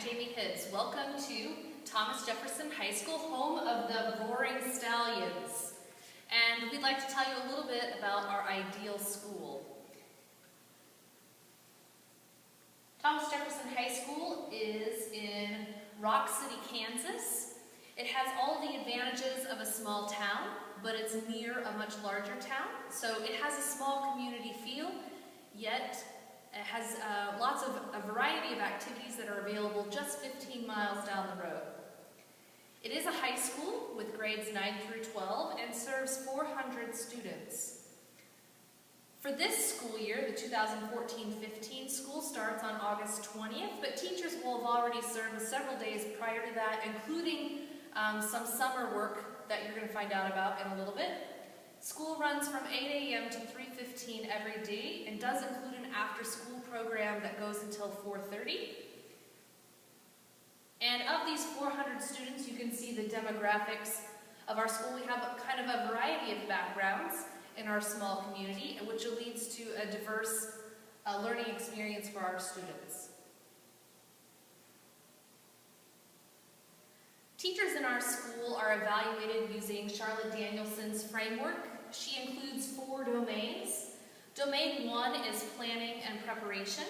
Jamie Hibbs. Welcome to Thomas Jefferson High School, home of the Roaring Stallions. And we'd like to tell you a little bit about our ideal school. Thomas Jefferson High School is in Rock City, Kansas. It has all the advantages of a small town, but it's near a much larger town. So it has a small community feel, yet it has a variety of activities that are available just 15 miles down the road. It is a high school with grades 9 through 12 and serves 400 students. For this school year, the 2014-15 school starts on August 20th, but teachers will have already served several days prior to that, including some summer work that you're going to find out about in a little bit. School runs from 8 a.m. to 3:15 every day and does include an after-school program that goes until 4:30. And of these 400 students, you can see the demographics of our school. We have kind of a variety of backgrounds in our small community, which leads to a diverse learning experience for our students. Teachers in our school are evaluated using Charlotte Danielson's framework. She includes 4 domains. Domain 1 is planning and preparation.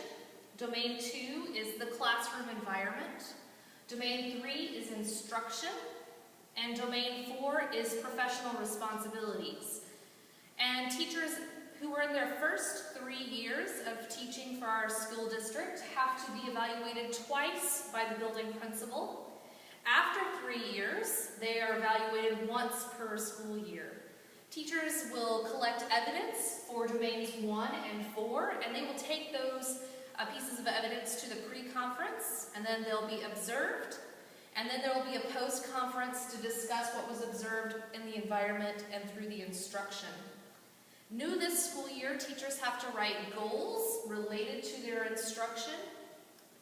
Domain 2 is the classroom environment. Domain 3 is instruction. And Domain 4 is professional responsibilities. And teachers who are in their first 3 years of teaching for our school district have to be evaluated twice by the building principal. After 3 years, they are evaluated once per school year. Teachers will collect evidence for domains 1 and 4, and they will take those pieces of evidence to the pre-conference, and then they'll be observed, and then there will be a post-conference to discuss what was observed in the environment and through the instruction. New this school year, teachers have to write goals related to their instruction,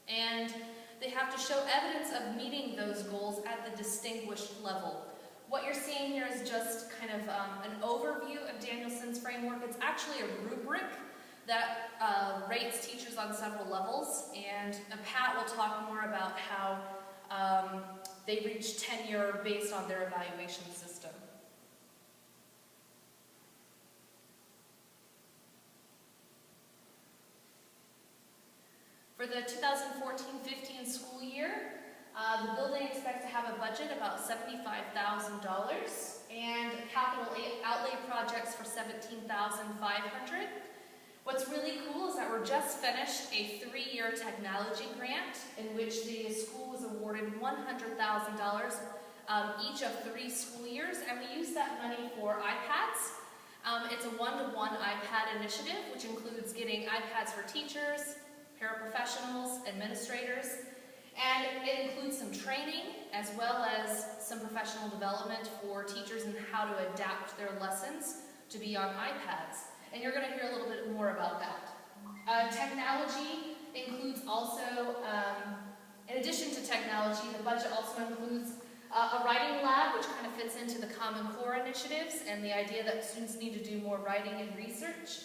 and they have to show evidence of meeting those goals at the distinguished level. What you're seeing here is just kind of an overview of Danielson's framework. It's actually a rubric that rates teachers on several levels, and Pat will talk more about how they reach tenure based on their evaluation system. For the 2014-15 school year, the building expects to have a budget about $75,000 and capital outlay projects for $17,500. What's really cool is that we're just finished a 3-year technology grant in which the school was awarded $100,000 each of 3 school years, and we use that money for iPads. It's a one-to-one iPad initiative, which includes getting iPads for teachers, paraprofessionals, administrators, and it includes some training as well as some professional development for teachers in how to adapt their lessons to be on iPads. And you're going to hear a little bit more about that. Technology includes also, in addition to technology, the budget also includes a writing lab, which kind of fits into the Common Core initiatives and the idea that students need to do more writing and research.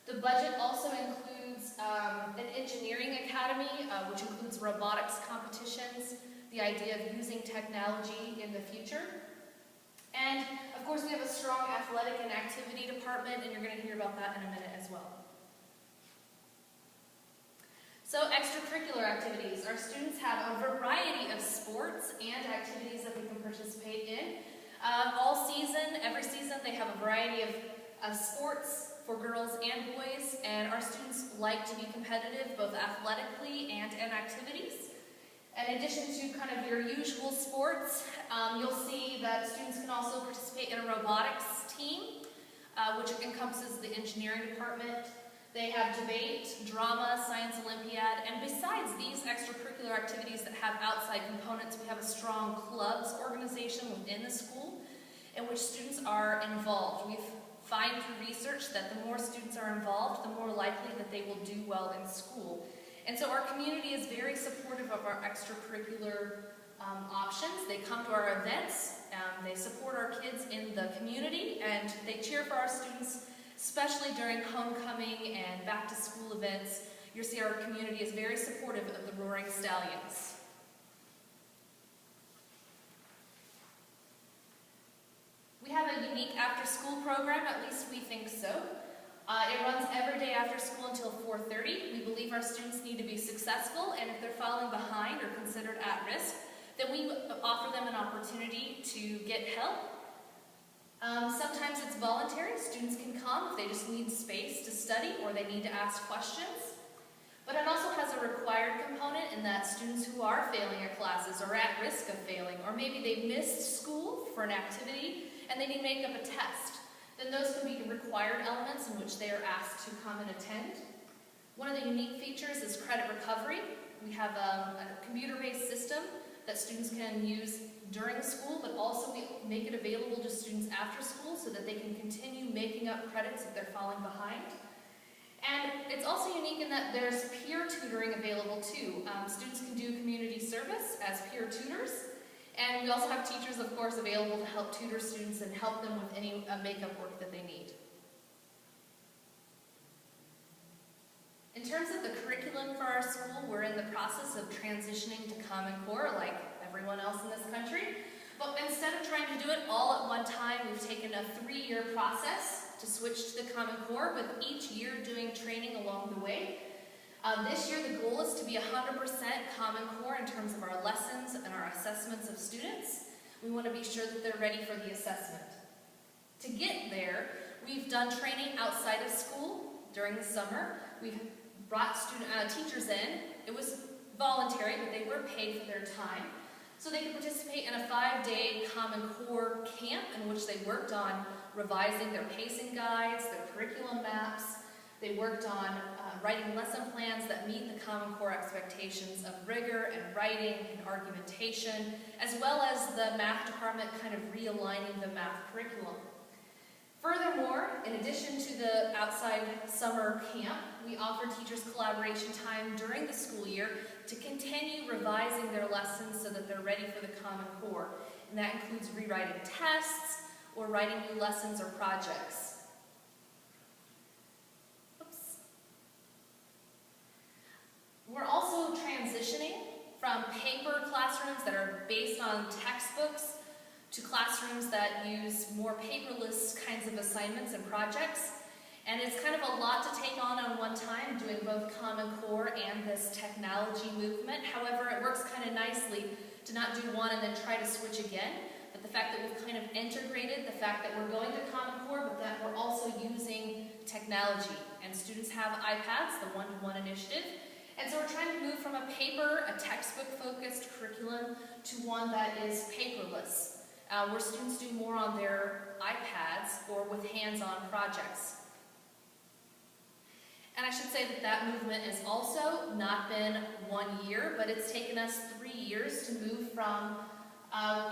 The budget also includes an engineering academy, which includes robotics competitions, the idea of using technology in the future. And, of course, we have a strong athletic and activity department, and you're going to hear about that in a minute as well. So, extracurricular activities. Our students have a variety of sports and activities that they can participate in. All season, every season, they have a variety of sports for girls and boys, and our students like to be competitive both athletically and in activities. In addition to kind of your usual sports, you'll see that students can also participate in a robotics team, which encompasses the engineering department. They have debate, drama, science olympiad, and besides these extracurricular activities that have outside components, we have a strong clubs organization within the school in which students are involved. We've find through research that the more students are involved, the more likely that they will do well in school. And so our community is very supportive of our extracurricular options. They come to our events, they support our kids in the community, and they cheer for our students, especially during homecoming and back-to-school events. You'll see our community is very supportive of the Roaring Stallions. have a unique after-school program, at least we think so. It runs every day after school until 4:30. We believe our students need to be successful, and if they're falling behind or considered at risk, then we offer them an opportunity to get help. Sometimes it's voluntary. Students can come if they just need space to study or they need to ask questions. But it also has a required component in that students who are failing their classes or at risk of failing, or maybe they missed school for an activity and they need to make up a test, then those can be required elements in which they are asked to come and attend. One of the unique features is credit recovery. We have a computer-based system that students can use during school, but also we make it available to students after school so that they can continue making up credits if they're falling behind. And it's also unique in that there's peer tutoring available too. Students can do community service as peer tutors, and we also have teachers, of course, available to help tutor students and help them with any makeup work that they need. In terms of the curriculum for our school, we're in the process of transitioning to Common Core like everyone else in this country. But instead of trying to do it all at one time, we've taken a 3-year process to switch to the Common Core, with each year doing training along the way. This year the goal is to be 100% Common Core in terms of our lessons and our assessments of students. We want to be sure that they're ready for the assessment. To get there, we've done training outside of school during the summer. We've brought teachers in. It was voluntary, but they were paid for their time, so they could participate in a 5-day Common Core camp in which they worked on revising their pacing guides, their curriculum maps. They worked on writing lesson plans that meet the Common Core expectations of rigor and writing and argumentation, as well as the math department kind of realigning the math curriculum. Furthermore, in addition to the outside summer camp, we offer teachers collaboration time during the school year to continue revising their lessons so that they're ready for the Common Core. And that includes rewriting tests or writing new lessons or projects. We're also transitioning from paper classrooms that are based on textbooks to classrooms that use more paperless kinds of assignments and projects. And it's kind of a lot to take on one time, doing both Common Core and this technology movement. However, it works kind of nicely to not do one and then try to switch again. But the fact that we've kind of integrated the fact that we're going to Common Core, but that we're also using technology. And students have iPads, the one-to-one initiative. And so we're trying to move from a paper, a textbook-focused curriculum, to one that is paperless, where students do more on their iPads or with hands-on projects. And I should say that that movement has also not been 1 year, but it's taken us 3 years to move from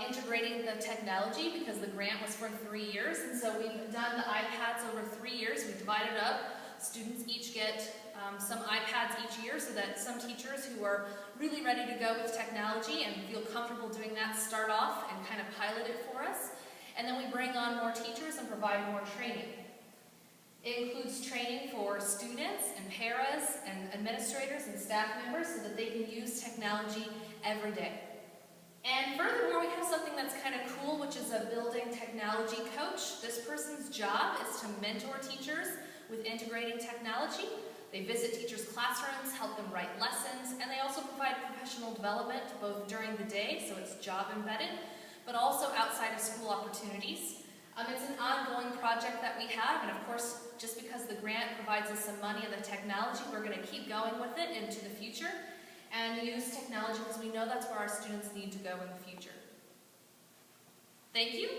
integrating the technology, because the grant was for 3 years, and so we've done the iPads over 3 years. We divided up. Students each get some iPads each year, so that some teachers who are really ready to go with technology and feel comfortable doing that start off and kind of pilot it for us. And then we bring on more teachers and provide more training. It includes training for students and paras and administrators and staff members so that they can use technology every day. And furthermore, we have something that's kind of cool, which is a building technology coach. This person's job is to mentor teachers with integrating technology. They visit teachers' classrooms, help them write lessons, and they also provide professional development both during the day, so it's job embedded, but also outside of school opportunities. It's an ongoing project that we have, and of course, just because the grant provides us some money and the technology, we're going to keep going with it into the future and use technology because we know that's where our students need to go in the future. Thank you.